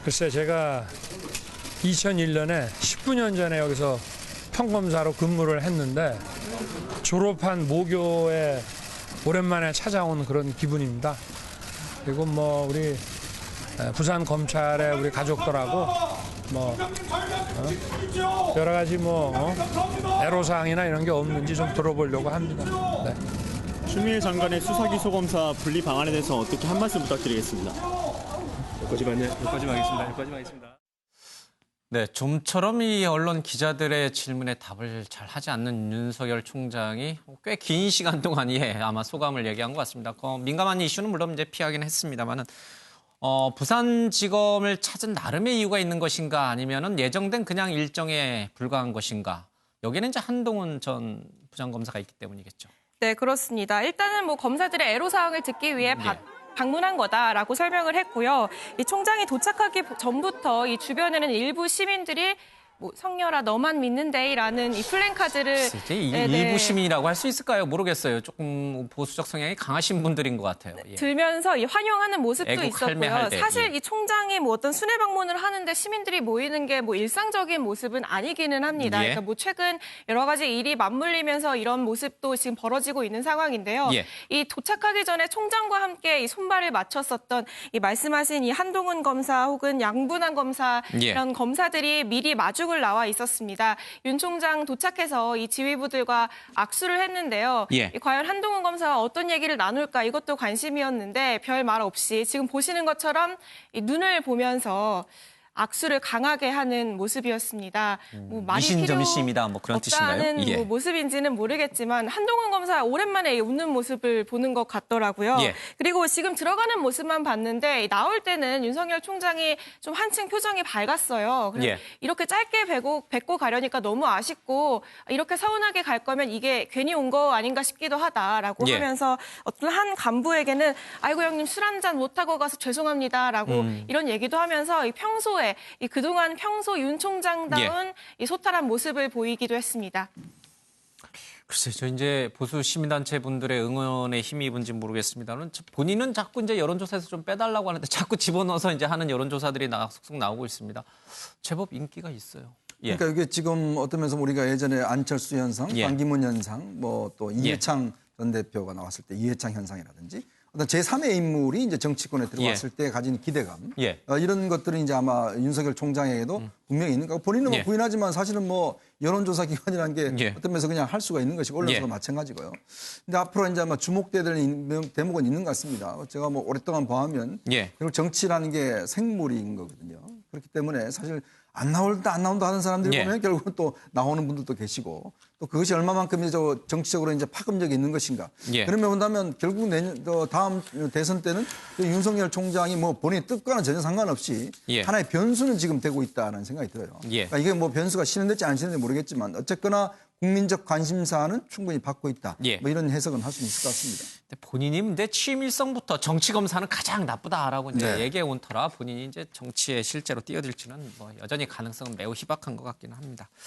글쎄 제가 2001년에 19년 전에 여기서 평검사로 근무를 했는데 졸업한 모교에 오랜만에 찾아온 그런 기분입니다. 그리고 뭐 우리 부산 검찰의 우리 가족들하고 뭐 여러 가지 뭐 애로사항이나 이런 게 없는지 좀 들어보려고 합니다. 네. 추미애 장관의 수사기소검사 분리 방안에 대해서 어떻게 한 말씀 부탁드리겠습니다. 여기까지 하겠습니다. 네, 좀처럼 이 언론 기자들의 질문에 답을 잘 하지 않는 윤석열 총장이 꽤 긴 시간 동안 아마 소감을 얘기한 것 같습니다. 민감한 이슈는 물론 이제 피하긴 했습니다만은 부산지검을 찾은 나름의 이유가 있는 것인가 아니면은 예정된 그냥 일정에 불과한 것인가 여기는 이제 한동훈 전 부장검사가 있기 때문이겠죠. 네, 그렇습니다. 일단은 뭐 검사들의 애로사항을 듣기 위해 방문한 거다라고 설명을 했고요. 이 총장이 도착하기 전부터 이 주변에는 일부 시민들이 뭐 성렬아 너만 믿는데라는 이 플랜카드를 이제 일부 시민이라고 할 수 있을까요? 모르겠어요. 조금 보수적 성향이 강하신 분들인 것 같아요. 예. 들면서 이 환영하는 모습도 애국 할매할 있었고요. 때, 사실 이 총장이 뭐 어떤 순회 방문을 하는데 시민들이 모이는 게 뭐 일상적인 모습은 아니기는 합니다. 예. 그러니까 뭐 최근 여러 가지 일이 맞물리면서 이런 모습도 지금 벌어지고 있는 상황인데요. 예. 이 도착하기 전에 총장과 함께 이 손발을 맞췄었던 이 말씀하신 이 한동훈 검사 혹은 양분한 검사 이런 검사들이 미리 마중을 나와 있었습니다. 윤 총장 도착해서 이 지휘부들과 악수를 했는데요. 예. 과연 한동훈 검사와 어떤 얘기를 나눌까 이것도 관심이었는데 별 말 없이 지금 보시는 것처럼 이 눈을 보면서 악수를 강하게 하는 모습이었습니다. 뭐 말이 이신점심이다 뭐 그런 뜻인가요? 없다는 뭐 모습인지는 모르겠지만 한동훈 검사 오랜만에 웃는 모습을 보는 것 같더라고요. 예. 그리고 지금 들어가는 모습만 봤는데 나올 때는 윤석열 총장이 좀 한층 표정이 밝았어요. 그래서 예. 이렇게 짧게 뵙고 가려니까 너무 아쉽고 이렇게 서운하게 갈 거면 이게 괜히 온 거 아닌가 싶기도 하다라고 예. 하면서 어떤 한 간부에게는 아이고 형님 술 한 잔 못하고 가서 죄송합니다라고 이런 얘기도 하면서 이 평소에 이 그동안 평소 윤 총장다운 이 소탈한 모습을 보이기도 했습니다. 글쎄, 저 이제 보수 시민단체 분들의 응원에 힘이 입은지 모르겠습니다만 본인은 자꾸 이제 여론조사에서 좀 빼달라고 하는데 자꾸 집어넣어서 이제 하는 여론조사들이 속속 나오고 있습니다. 제법 인기가 있어요. 예. 그러니까 이게 지금 어떤 면에서 우리가 예전에 안철수 현상, 예. 반기문 현상, 뭐 또 이해창 전 대표가 나왔을 때 이해창 현상이라든지 어떤 제3의 인물이 이제 정치권에 들어왔을 때 가진 기대감 이런 것들은 이제 아마 윤석열 총장에게도 분명히 있는 거고 본인은 뭐 부인하지만 사실은 뭐 여론조사 기관이라는 게 어떤 면에서 그냥 할 수가 있는 것이고 언론사도 마찬가지고요. 근데 앞으로 이제 아마 주목돼야 될 대목은 있는 것 같습니다. 제가 뭐 오랫동안 봐오면 결국 정치라는 게 생물인 거거든요. 그렇기 때문에 사실 안 나온다 하는 사람들이 보면 결국은 또 나오는 분들도 계시고 또 그것이 얼마만큼 이제 정치적으로 이제 파급력이 있는 것인가. 그러면 본다면 결국 다음 대선 때는 윤석열 총장이 뭐 본인의 뜻과는 전혀 상관없이 하나의 변수는 지금 되고 있다는 생각이 들어요. 그러니까 이게 뭐 변수가 실현될지 안 실현될지 모르겠지만 어쨌거나 국민적 관심사는 충분히 받고 있다. 뭐 이런 해석은 할 수 있을 것 같습니다. 본인이 근데 취임 일성부터 정치 검사는 가장 나쁘다라고 이제 얘기해 온 터라 본인이 이제 정치에 실제로 뛰어들지는 뭐 여전히 가능성은 매우 희박한 것 같기는 합니다.